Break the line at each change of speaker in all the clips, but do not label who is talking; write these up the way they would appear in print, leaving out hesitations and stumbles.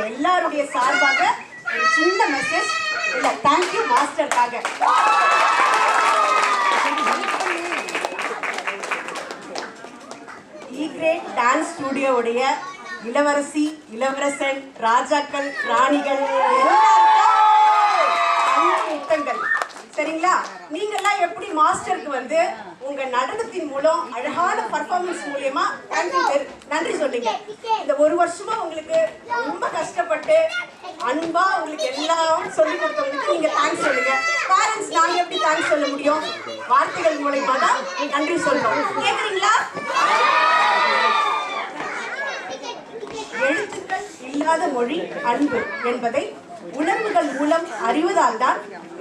எல்லாருடைய சார்பாக ஒரு சின்ன மெசேஜ் இல்ல தேங்க்யூ மாஸ்டருக்காக. கிரேட் டான்ஸ் ஸ்டுடியோவுடைய இளவரசி, இளவரசன், ராஜாக்கள், ராணிகள் முத்தங்கள் சரிங்களா? நீங்கெல்லாம் எப்படி மாஸ்டருக்கு வந்து உங்க நடனத்தின் மூலம் அழகான பர்ஃபார்மன்ஸ் மூலியமா நன்றி சொன்னீங்க. இந்த ஒரு வருஷமா உங்களுக்கு ரொம்ப கஷ்டப்பட்டு அன்பா உங்களுக்கு எல்லாம் சொல்லி கொடுத்தவங்களுக்கு நீங்க தேங்க்ஸ் சொல்லுங்க. பேரண்ட்ஸ் நாங்க எப்படி தேங்க்ஸ் சொல்ல முடியும்? வார்த்தைகள் மூலமா தான் நன்றி சொல்றோம். கேக்குறீங்களா? எழுத்துக்கள் இல்லாத மொழி அன்பு என்பதை உணர்வுகள் மூலம் அறிவதால் தான்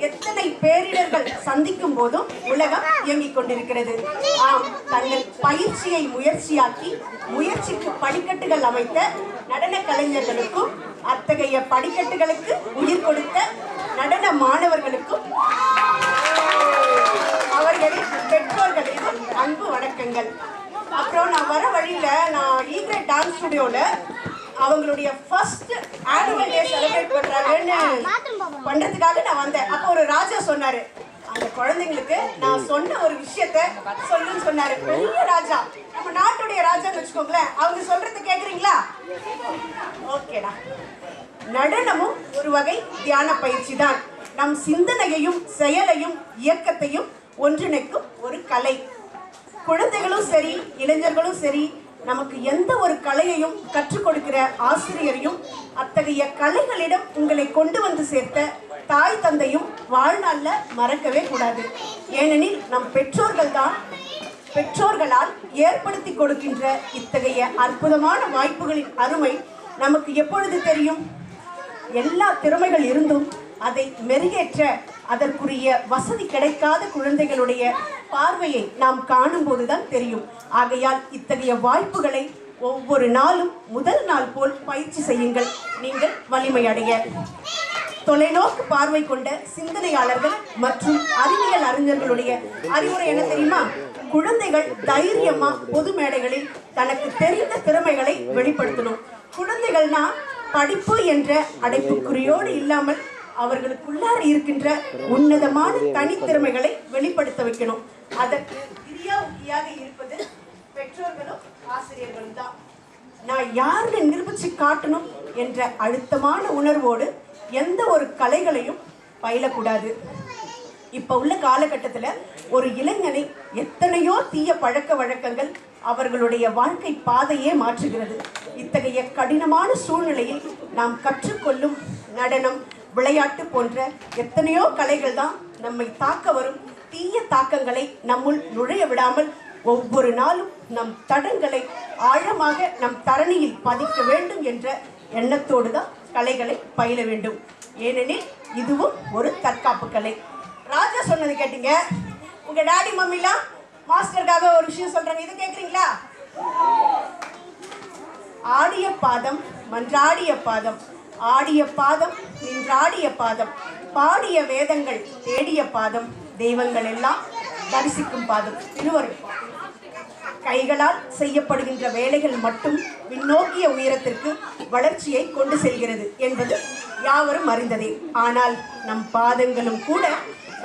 எத்தனை பேரிடர்கள் சந்திக்கும் போதும் உலகம் இயங்கிக் கொண்டிருக்கிறது. ஆம், தங்கள் பயிற்சியை முயற்சியாக்கி முயற்சிக்கு படிக்கட்டுகள் அமைத்த நடன கலைஞர்களுக்கும் அத்தகைய படிக்கட்டுகளுக்கு உயிர் கொடுத்த நடன மாணவர்களுக்கும் அவர்களின் பெற்றோர்களுக்கும் அன்பு வணக்கங்கள். அப்புறம் நான் வர வழியில நான் ஈக்ரெட் டான்ஸ் ஸ்டுடியோல அவங்களுடைய ஃபர்ஸ்ட் ஆனுவல் டே செலிப்ரேட் பண்றதுக்காக நான் வந்தேன். அப்போ ஒரு ராஜா சொன்னாரு, அந்த குழந்தைங்களுக்கு நான் சொன்ன ஒரு விஷயத்த சொல்லுன்னு சொன்னாரு. பெரிய ராஜா, நம்ம நாட்டுடைய ராஜான்னு வச்சுக்கோங்களேன். அவங்க சொல்றது கேக்குறீங்களா? ஓகேடா. நடனமும் ஒரு வகை தியான பயிற்சி தான். நம் சிந்தனையையும் செயலையும் இயக்கத்தையும் ஒன்றிணைக்கும் ஒரு கலை. குழந்தைகளும் சரி, இளைஞர்களும் சரி, நமக்கு எந்த ஒரு கலையையும் கற்றுக் கொடுக்கிற ஆசிரியரையும் அத்தகைய கலைகளிடம் உங்களை கொண்டு வந்து சேர்த்த தாய் தந்தையும் வாழ்நாள்ல மறக்கவே கூடாது. ஏனெனில் நம் பெற்றோர்களால் ஏற்படுத்தி கொடுக்கின்ற இத்தகைய அற்புதமான வாய்ப்புகளின் அருமை நமக்கு எப்பொழுது தெரியும்? எல்லா திறமைகள் இருந்தும் அதை மெருகேற்ற அதற்குரிய வசதி கிடைக்காத குழந்தைகளுடைய பார்வையை நாம் காணும் போதுதான் தெரியும். ஆகையால் இத்தகைய வாய்ப்புகளை ஒவ்வொரு நாளும் முதல் நாள் போல் பயிற்சி செய்யுங்கள். நீங்கள் வலிமை அடைய. தொலைநோக்கு பார்வை கொண்ட சிந்தனையாளர்கள் மற்றும் அறிவியல் அறிஞர்களுடைய அறிவுரை என்ன தெரியுமா? குழந்தைகள் தைரியமா பொது மேடைகளில் தனக்கு தெரிந்த திறமைகளை வெளிப்படுத்தணும். குழந்தைகள்னா படிப்பு என்ற அடைப்புக்குறியோடு இல்லாமல் அவர்களுக்குள்ளார இருக்கின்ற உன்னதமான தனித்திறமைகளை வெளிப்படுத்த வைக்கணும். அதற்கு உறுதியாக இருப்பது பெற்றோர்களும் ஆசிரியர்களும் தான். நான் யாருன்னு நிரூபிச்சு காட்டணும் என்ற அழுத்தமான உணர்வோடு எந்த ஒரு கலைகளையும் பயிலக்கூடாது. இப்ப உள்ள காலகட்டத்தில் ஒரு இளைஞனை எத்தனையோ தீய பழக்க வழக்கங்கள் அவர்களுடைய வாழ்க்கை பாதையே மாற்றுகிறது. இத்தகைய கடினமான சூழ்நிலையில் நாம் கற்றுக்கொள்ளும் நடனம், விளையாட்டு போன்ற எத்தனையோ கலைகள் தான் நம்மை தாக்க வரும் தீய தாக்கங்களை நம்முள் நுழைய விடாமல் ஒவ்வொரு நாளும் நம் தடங்களை ஆழமாக நம் தரணியில் பதிக்க வேண்டும் என்ற எண்ணத்தோடு தான் கலைகளை பயில வேண்டும். ஏனெனில் இதுவும் ஒரு தற்காப்பு கலை. ராஜா சொன்னது கேட்டீங்க. உங்க டாடி மம்மிலாம் மாஸ்டருக்காக ஒரு விஷயம் சொல்றாங்க, இது கேக்குறீங்களா? ஆடிய பாதம் மன்றாடிய பாதம், ஆடிய பாதம் நின்றாடிய பாதம், பாடிய வேதங்கள் தேடிய பாதம், தெய்வங்கள் எல்லாம் தரிசிக்கும் பாதம். திருவருள். கைகளால் செய்யப்படுகின்ற வேலைகள் மட்டும் பின்னோக்கிய உயரத்திற்கு வளர்ச்சியை கொண்டு செல்கிறது என்பது யாவரும் அறிந்ததே. ஆனால் நம் பாதங்களும் கூட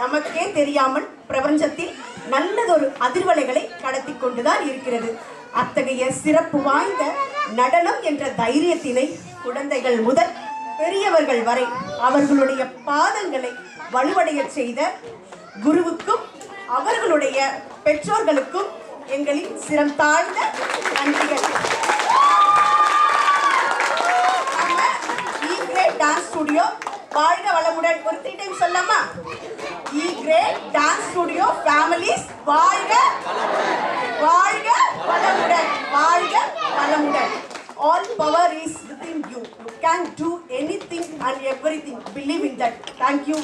நமக்கே தெரியாமல் பிரபஞ்சத்தில் நல்லதொரு அதிர்வலைகளை கடத்தி கொண்டுதான் இருக்கிறது. அத்தகைய சிறப்பு வாய்ந்த நடனம் என்ற தைரியத்தினை குழந்தைகள் முதல் பெரியவர்கள் வரை அவர்களுடைய பாதங்களை வலுவடைய செய்த குருவுக்கும் அவர்களுடைய பெற்றோர்களுக்கும் எங்களின் சிரம் தாழ்ந்த நன்றிகள். ஈக்ரெட் டான்ஸ் ஸ்டுடியோ வாழ்க வளமுடன். ஒரு 3 டைம் சொல்லலாமா? ஈக்ரெட் டான்ஸ் ஸ்டுடியோ ஃபேமிலிஸ் வாழ்க வாழ்க வளமுடன், வாழ்க வளமுடன். All power is within you. You can do anything and everything. Believe in that. Thank you.